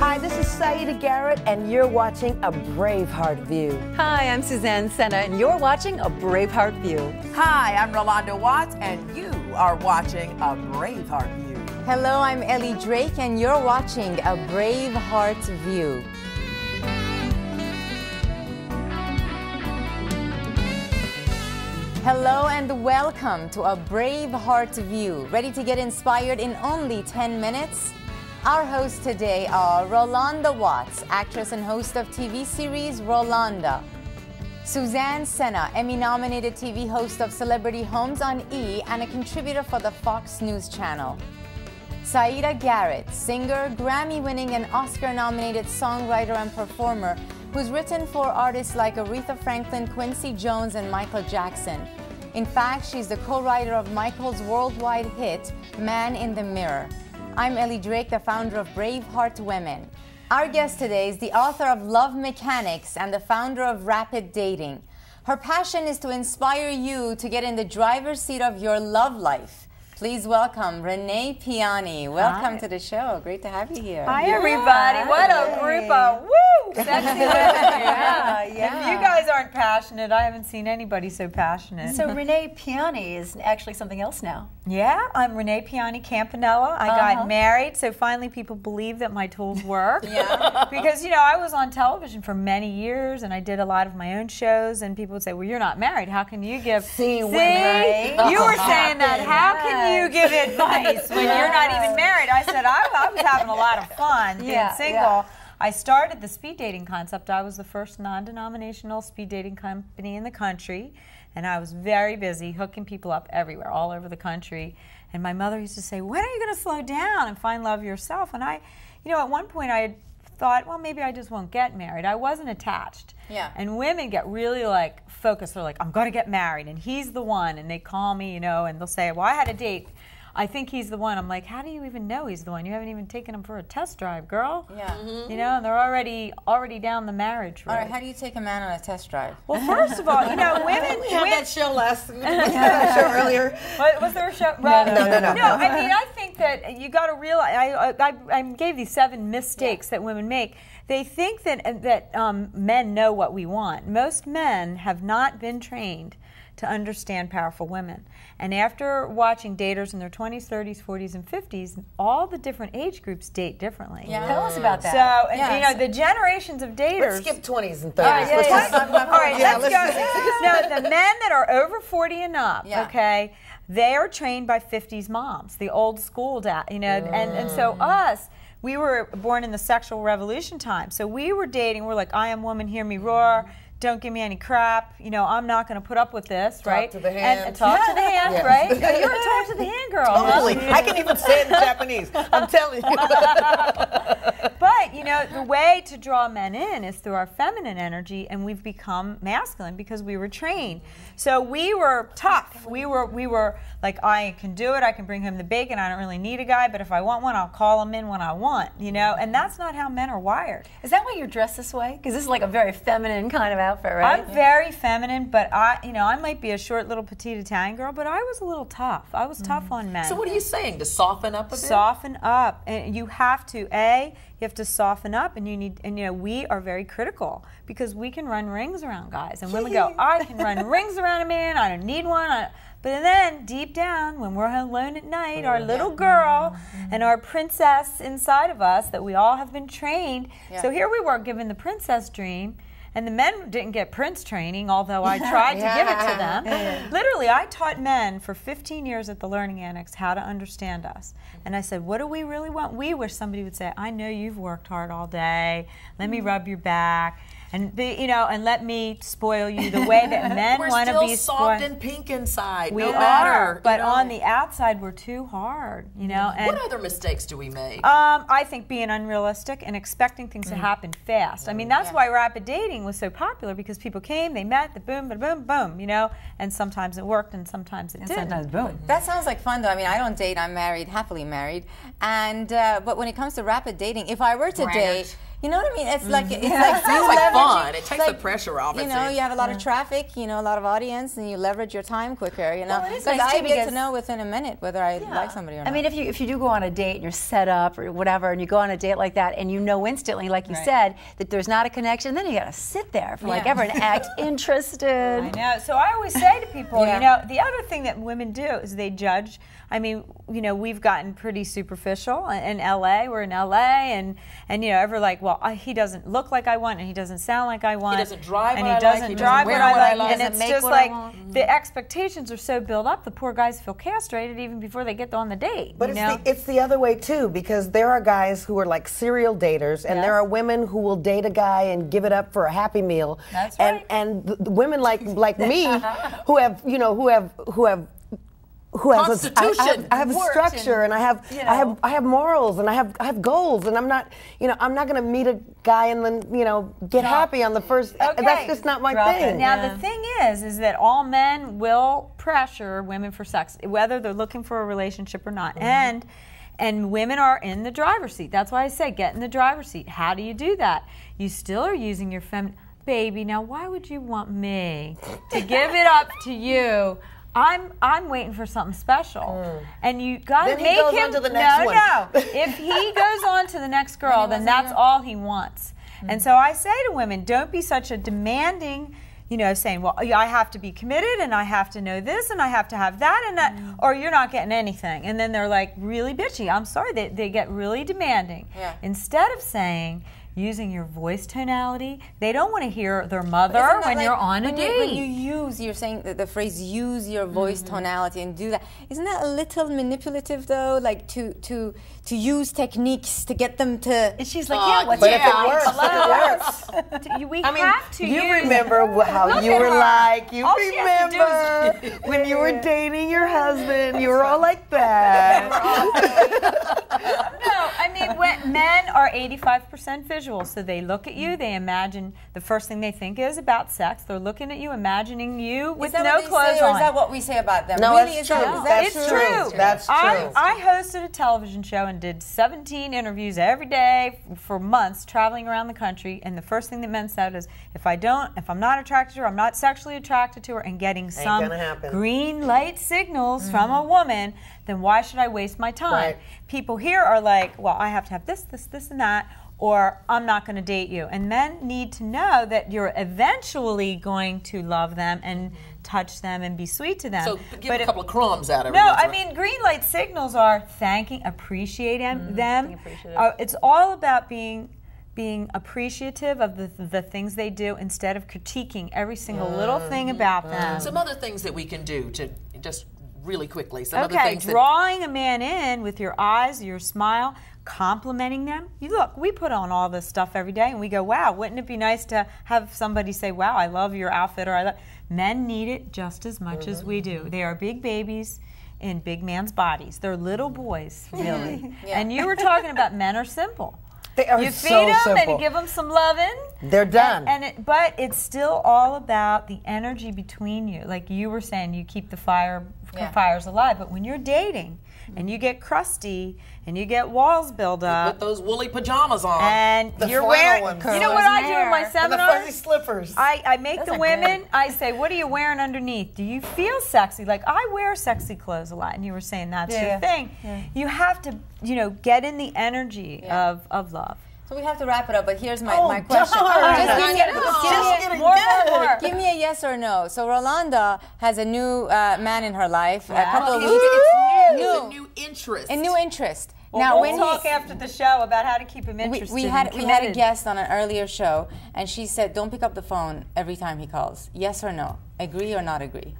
Hi, this is Saida Garrett, and you're watching A Braveheart View. Hi, I'm Suzanne Senna, and you're watching A Braveheart View. Hi, I'm Rolanda Watts, and you are watching A Braveheart View. Hello, I'm Ellie Drake, and you're watching A Braveheart View. Hello and welcome to A Braveheart View. Ready to get inspired in only 10 minutes? Our hosts today are Rolanda Watts, actress and host of TV series Rolanda. Suzanne Senna, Emmy-nominated TV host of Celebrity Homes on E! And a contributor for the Fox News Channel. Saida Garrett, singer, Grammy-winning and Oscar-nominated songwriter and performer who's written for artists like Aretha Franklin, Quincy Jones, and Michael Jackson. In fact, she's the co-writer of Michael's worldwide hit, Man in the Mirror. I'm Ellie Drake, the founder of Braveheart Women. Our guest today is the author of Love Mechanics and the founder of Rapid Dating. Her passion is to inspire you to get in the driver's seat of your love life. Please welcome Renee Piane. Welcome to the show. Great to have you here. Hi, everybody. What a group of sexy women. Yeah. If you guys aren't passionate, I haven't seen anybody so passionate. So Renee Piane is actually something else now. Yeah, I'm Renee Piane Campanella. I got married, so finally people believe that my tools work. Because, you know, I was on television for many years, and I did a lot of my own shows, and people would say, well, you're not married. How can you give... See, you were saying that. How can you give advice when you're not even married? I said, I was having a lot of fun being single. I started the speed dating concept. I was the first non-denominational speed dating company in the country, and I was very busy hooking people up everywhere, all over the country. And my mother used to say, when are you going to slow down and find love yourself? And I, you know, at one point I had thought, well, maybe I just won't get married. I wasn't attached. And women get really like focused. They're like, I'm going to get married, and he's the one. And they call me, you know, and they'll say, well, I had a date. I think he's the one. I'm like, how do you even know he's the one? You haven't even taken him for a test drive, girl. You know, and they're already down the marriage road. All right, how do you take a man on a test drive? Well, first of all, you know, women... We had that show earlier. Was there a show? Well, no, I mean, I think that you got to realize, I gave these 7 mistakes that women make. They think that men know what we want. Most men have not been trained to understand powerful women. And after watching daters in their 20s, 30s, 40s, and 50s, all the different age groups date differently. Tell us about that. So, you know, the generations of daters... Let's skip 20s and 30s. All right, let's go. No, the men that are over 40 and up, okay, they are trained by 50s moms, the old school dad, you know, and so us, we were born in the sexual revolution time. So we were dating, we're like, I am woman, hear me roar. Don't give me any crap. You know, I'm not going to put up with this, right? Talk to the hand. And talk to the hand, right? You're a talk to the hand girl. Totally. I can even say it in Japanese. I'm telling you. But, you know, the way to draw men in is through our feminine energy, and we've become masculine because we were trained. So we were tough. We were like, I can do it. I can bring home the bacon. I don't really need a guy, but if I want one, I'll call him in when I want, you know? And that's not how men are wired. Is that why you're dressed this way? Because this is like a very feminine kind of outfit, right? I'm very feminine, but you know, I might be a short little petite Italian girl, but I was a little tough. I was tough on men. So what are you saying? To soften up a bit? Soften up. And you have to, you have to soften up, and you know, we are very critical because we can run rings around guys. And women go, I can run rings around a man, I don't need one. But then, deep down, when we're alone at night, our little girl and our princess inside of us that we all have been trained. So here we were given the princess dream, and the men didn't get prince training, although I tried to give it to them. Literally, I taught men for 15 years at the Learning Annex how to understand us. And I said, what do we really want? We wish somebody would say, I know you've worked hard all day. Let me rub your back. And you know, and let me spoil you the way that men want to be spoiled. We're still soft and pink inside. We are, but on the outside we're too hard. You know. And what other mistakes do we make? I think being unrealistic and expecting things to happen fast. I mean, that's why rapid dating was so popular, because people came, they met, the boom, boom, boom. You know, and sometimes it worked and sometimes it didn't. Sometimes boom. That sounds like fun, though. I mean, I don't date. I'm married, happily married. And but when it comes to rapid dating, if I were to date, You know what I mean? It's like it's like Sounds like fun. It takes the like, pressure off. You know, you have a lot of traffic, you know, a lot of audience, and you leverage your time quicker. You know, Well, it is because nice, I too, get because- to know within a minute whether I like somebody or not. I mean, if you do go on a date and you're set up or whatever, and you go on a date like that, and you know instantly, like you said, that there's not a connection, then you got to sit there for like ever and act interested. I know. So I always say to people, you know, the other thing that women do is they judge. I mean, you know, we've gotten pretty superficial in LA. We're in LA, and you know, ever like, well, he doesn't look like I want, and he doesn't sound like I want. He doesn't drive and what he I doesn't like. He drive doesn't what wear I like. what I And like. it's Make just what I like want. the expectations are so built up. The poor guys feel castrated even before they get on the date. But you know? it's the other way too, because there are guys who are like serial daters, and there are women who will date a guy and give it up for a Happy Meal. That's and right. and the women like me who have who has Constitution. I have a structure, and I have morals, and I have goals, and I'm not going to meet a guy and then get happy on the first. Okay. That's just not my thing. Now the thing is that all men will pressure women for sex, whether they're looking for a relationship or not, and women are in the driver's seat. That's why I say get in the driver's seat. How do you do that? You still are using your feminine. Baby, now why would you want me to give it up to you? I'm waiting for something special, and you got to Then he make goes him. on to the next one. No. If he goes on to the next girl, then that's all he wants. And so I say to women, don't be such a demanding. Saying, well, I have to be committed, and I have to know this, and I have to have that, and that, or you're not getting anything. And then they're like really bitchy. I'm sorry, they get really demanding. Yeah. Instead of saying, using your voice tonality, they don't want to hear their mother when you're on a date. When you're saying the phrase "use your voice tonality" and do that. Isn't that a little manipulative though? Like to use techniques to get them to. And she's like, yeah, what's But your if it works, it works. We have to You use. remember how you were like. You All she has to do remember when you were dating your husband. You were all like that. No, I mean, when men are 85% visual, so they look at you, they imagine, the first thing they think is about sex. They're looking at you, imagining you with no clothes or on. is that what we say about them? No, really, it's is that- true. is that It's true. That's true. I hosted a television show and did 17 interviews every day for months, traveling around the country. And the first thing that men said is, if I'm not attracted to her, I'm not sexually attracted to her, and getting some gonna happen. green light signals from a woman, then why should I waste my time? Right. People here are like, well, I have to have this, and that, or I'm not going to date you. And men need to know that you're eventually going to love them and touch them and be sweet to them. So give a couple of crumbs out of it. No, I mean, green light signals are thanking, appreciating them. It's all about being appreciative of the things they do instead of critiquing every single little thing about them. Some other things that we can do to just really quickly. Some other Okay, things drawing a man in with your eyes, your smile, complimenting them. Look, we put on all this stuff every day, and we go, wow, wouldn't it be nice to have somebody say, wow, I love your outfit, or I love. Men need it just as much as we do. They are big babies in big man's bodies. They're little boys, really. And you were talking about men are simple. They are You so feed them simple. and give them some loving. They're done. But it's still all about the energy between you. Like you were saying, you keep the fires alive. But when you're dating and you get crusty and you get walls build up, put those woolly pajamas on. and The you're flannel wearing. ones. You know what I do in my And the seminars? fuzzy slippers. I make the women, I say, what are you wearing underneath? Do you feel sexy? Like, I wear sexy clothes a lot, and you were saying that's your thing. Yeah. You have to, get in the energy of love. So we have to wrap it up, but here's my question. Give me a yes or no. So Rolanda has a new man in her life. A couple of weeks. It's a new interest. A new interest. Well, now, we'll talk after the show about how to keep him interested. We had a guest on an earlier show, and she said, "Don't pick up the phone every time he calls." Yes or no? Agree or not agree?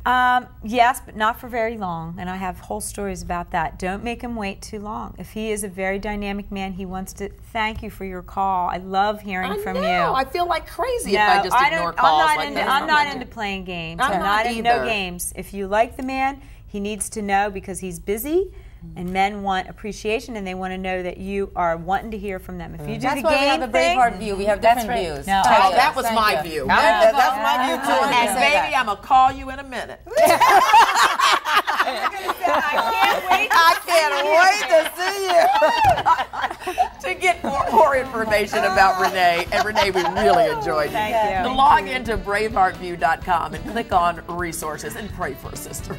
Yes, but not for very long. And I have whole stories about that. Don't make him wait too long. If he is a very dynamic man, he wants to thank you for your call. I love hearing from you. I feel like crazy if I just ignore calls like that. I'm not into playing games. I'm not into either. no games. If you like the man, he needs to know because he's busy. And men want appreciation, and they want to know that you are wanting to hear from them. If you do That's the why we have game the thing, Braveheart view. We have different views. No, Oh, that was my view. That's my view too. And baby, I'm going to call you in a minute. I can't wait. I can't wait to see you. to get more information about Renee, and Renee, we really enjoyed it. Thank you. Log into braveheartview.com and click on resources and pray for a sister.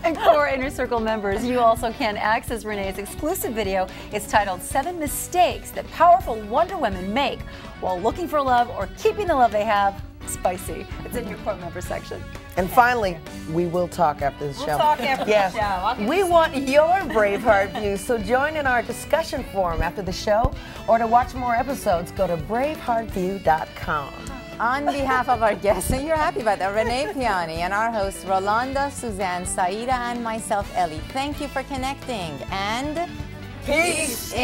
And core Inner Circle members, you also can access Renee's exclusive video. It's titled 7 Mistakes That Powerful Wonder Women Make While Looking for Love or Keeping the Love They Have Spicy. It's in your core member section. And finally, we will talk after the show. We'll talk after the show. We want your Braveheart view, so join in our discussion forum after the show, or to watch more episodes, go to braveheartview.com. On behalf of our guests, and you're happy about that, Renee Piane, and our hosts, Rolanda, Suzanne, Saida, and myself, Ellie, thank you for connecting, and Peace in.